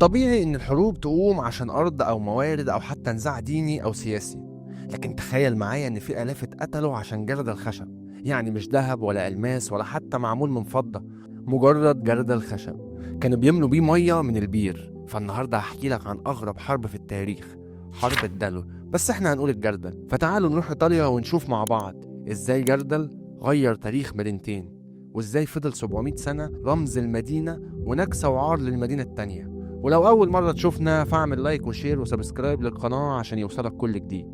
الطبيعي إن الحروب تقوم عشان أرض أو موارد أو حتى نزاع ديني أو سياسي، لكن تخيل معايا إن في آلاف اتقتلوا عشان جردل خشب، يعني مش ذهب ولا ألماس ولا حتى معمول من فضة، مجرد جردل خشب كانوا بيملوا بيه مية من البير. فالنهاردة هحكي لك عن أغرب حرب في التاريخ، حرب الدلو، بس احنا هنقول الجردل. فتعالوا نروح إيطاليا ونشوف مع بعض إزاي جردل غير تاريخ مدينتين، وإزاي فضل 700 سنة رمز المدينة ونكسة وعار للمدينة التانية. ولو أول مرة تشوفنا فاعمل لايك وشير وسبسكرايب للقناة عشان يوصلك كل جديد.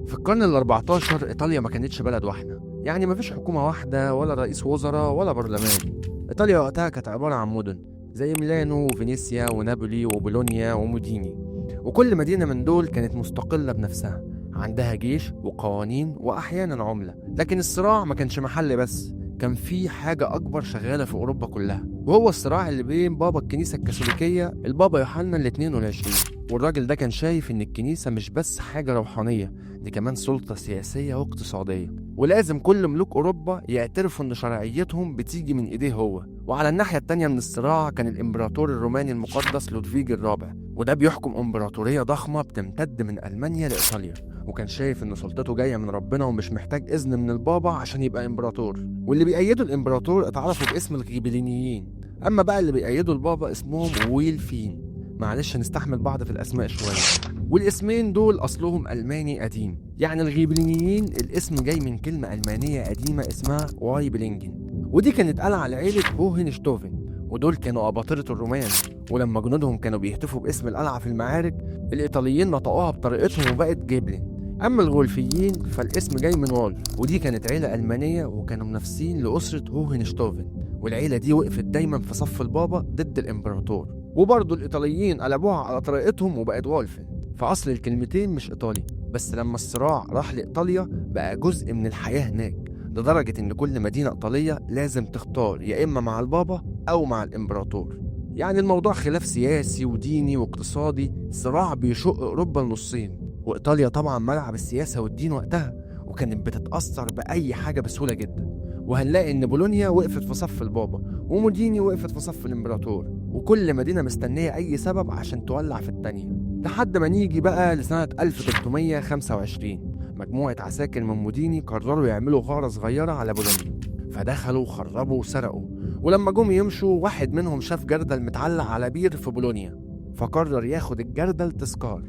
في القرن ال14 إيطاليا ما كانتش بلد واحدة، يعني مفيش حكومة واحدة ولا رئيس وزراء ولا برلمان. إيطاليا وقتها كانت عبارة عن مدن زي ميلانو وفينيسيا ونابولي وبولونيا وموديني، وكل مدينة من دول كانت مستقلة بنفسها، عندها جيش وقوانين وأحيانا عملة. لكن الصراع ما كانش محلي بس، كان في حاجة أكبر شغالة في أوروبا كلها، وهو الصراع اللي بين بابا الكنيسة الكاثوليكية البابا يوحنا ال 22. والراجل ده كان شايف إن الكنيسة مش بس حاجة روحانية، دي كمان سلطة سياسية واقتصادية، ولازم كل ملوك أوروبا يعترفوا إن شرعيتهم بتيجي من إيديه هو. وعلى الناحية التانية من الصراع كان الإمبراطور الروماني المقدس لودفيج الرابع، وده بيحكم إمبراطورية ضخمة بتمتد من ألمانيا لإيطاليا، وكان شايف إن سلطته جاية من ربنا ومش محتاج إذن من البابا عشان يبقى إمبراطور. واللي بيأيدوا الإمبراطور اتعرفوا باسم الغيبلينيين، أما بقى اللي بيأيدوا البابا اسمهم ويلفين. معلش هنستحمل بعض في الأسماء شوية. والاسمين دول أصلهم ألماني قديم، يعني الغيبلينيين الاسم جاي من كلمة ألمانية قديمة اسمها وايبلينجن، ودي كانت قلعة لعيلة هوهنشتوفن، ودول كانوا أباطرة الرومان. ولما جنودهم كانوا بيهتفوا باسم القلعة في المعارك، الإيطاليين نطقوها بطريقتهم وبقت جيبلين. أما الغولفيين فالاسم جاي من وولف، ودي كانت عيلة ألمانية وكانوا منافسين لأسرة هوهنشتوفن، والعيلة دي وقفت دايما في صف البابا ضد الإمبراطور. وبرضه الإيطاليين قلبوها على طريقتهم وبقت وولفن، فأصل الكلمتين مش إيطالي، بس لما الصراع راح لإيطاليا بقى جزء من الحياة هناك، لدرجة إن كل مدينة إيطالية لازم تختار يا إما مع البابا أو مع الإمبراطور. يعني الموضوع خلاف سياسي وديني واقتصادي، صراع بيشق أوروبا لنصين. وإيطاليا طبعا ملعب السياسة والدين وقتها، وكانت بتتأثر بأي حاجة بسهولة جدا. وهنلاقي إن بولونيا وقفت في صف البابا، وموديني وقفت في صف الإمبراطور، وكل مدينة مستنية أي سبب عشان تولع في التانية. لحد ما نيجي بقى لسنة 1325، مجموعة عساكر من موديني قرروا يعملوا غارة صغيرة على بولونيا، فدخلوا وخربوا وسرقوا. ولما جم يمشوا واحد منهم شاف جردل متعلق على بير في بولونيا، فقرر ياخد الجردل تذكار،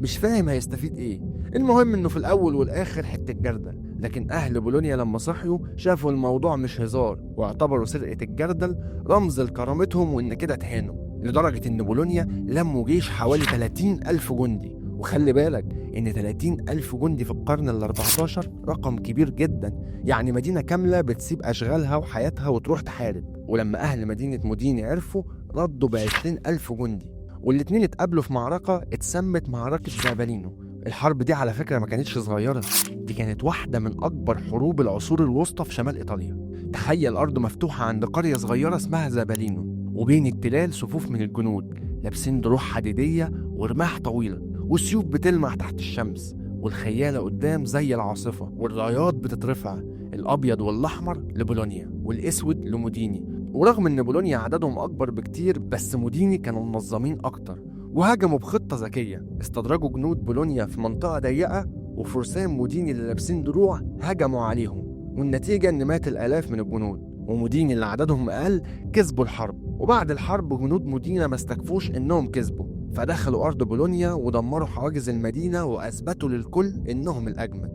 مش فاهم هيستفيد ايه. المهم انه في الاول والاخر حتة جردل، لكن اهل بولونيا لما صحيوا شافوا الموضوع مش هزار، واعتبروا سرقة الجردل رمز لكرامتهم وان كده اتهانوا، لدرجة ان بولونيا لموا جيش حوالي 30,000 جندي. وخلي بالك ان 30,000 جندي في القرن ال14 رقم كبير جدا، يعني مدينة كاملة بتسيب اشغالها وحياتها وتروح تحارب. ولما اهل مدينة موديني عرفوا ردوا ب20,000 جندي، والاتنين اتقابلوا في معركة اتسمت معركة زابالينو. الحرب دي على فكرة ما كانتش صغيرة، دي كانت واحدة من أكبر حروب العصور الوسطى في شمال إيطاليا. تخيل أرض مفتوحة عند قرية صغيرة اسمها زابالينو، وبين التلال صفوف من الجنود لابسين دروع حديدية ورماح طويلة، والسيوف بتلمع تحت الشمس، والخيالة قدام زي العاصفة، والرايات بتترفع، الأبيض والأحمر لبولونيا والأسود لموديني. ورغم ان بولونيا عددهم اكبر بكتير، بس موديني كانوا منظمين اكتر، وهاجموا بخطة ذكية. استدرجوا جنود بولونيا في منطقة ضيقة، وفرسان موديني اللي لابسين دروع هجموا عليهم، والنتيجة ان مات الالاف من الجنود، وموديني اللي عددهم اقل كسبوا الحرب. وبعد الحرب جنود مودينا ما استكفوش انهم كسبوا، فدخلوا ارض بولونيا ودمروا حواجز المدينة واثبتوا للكل انهم الاجمد.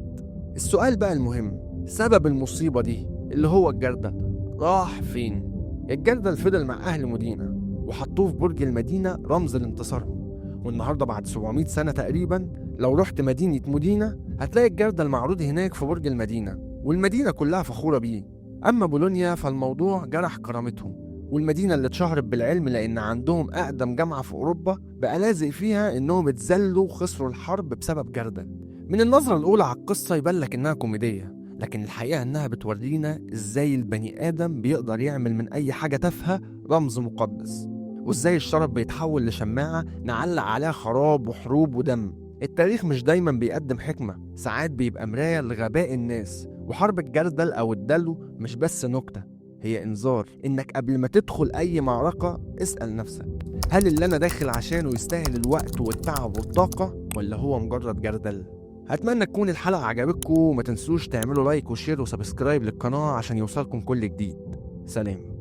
السؤال بقى المهم، سبب المصيبة دي اللي هو الجردل راح فين؟ الجردل فضل مع أهل مودينا، وحطوه في برج المدينة رمز لانتصارهم. والنهاردة بعد 700 سنة تقريبا، لو رحت مدينة مودينا هتلاقي الجردل معروض هناك في برج المدينة، والمدينة كلها فخورة بيه. أما بولونيا فالموضوع جرح كرامتهم، والمدينة اللي اتشهرت بالعلم لأن عندهم أقدم جامعة في أوروبا بقى لازق فيها إنهم اتذلوا وخسروا الحرب بسبب جردل. من النظرة الأولى على القصة يبان لك إنها كوميدية، لكن الحقيقة إنها بتورينا إزاي البني آدم بيقدر يعمل من أي حاجة تافهة رمز مقدس، وإزاي الشرف بيتحول لشماعة نعلق عليها خراب وحروب ودم. التاريخ مش دايما بيقدم حكمة، ساعات بيبقى مراية لغباء الناس. وحرب الجردل أو الدلو مش بس نكتة، هي إنذار إنك قبل ما تدخل أي معركة اسأل نفسك، هل اللي أنا داخل عشانه يستاهل الوقت والتعب والطاقة ولا هو مجرد جردل؟ أتمنى تكون الحلقة عجبتكم، وما تنسوش تعملوا لايك وشير وسبسكرايب للقناة عشان يوصلكم كل جديد. سلام.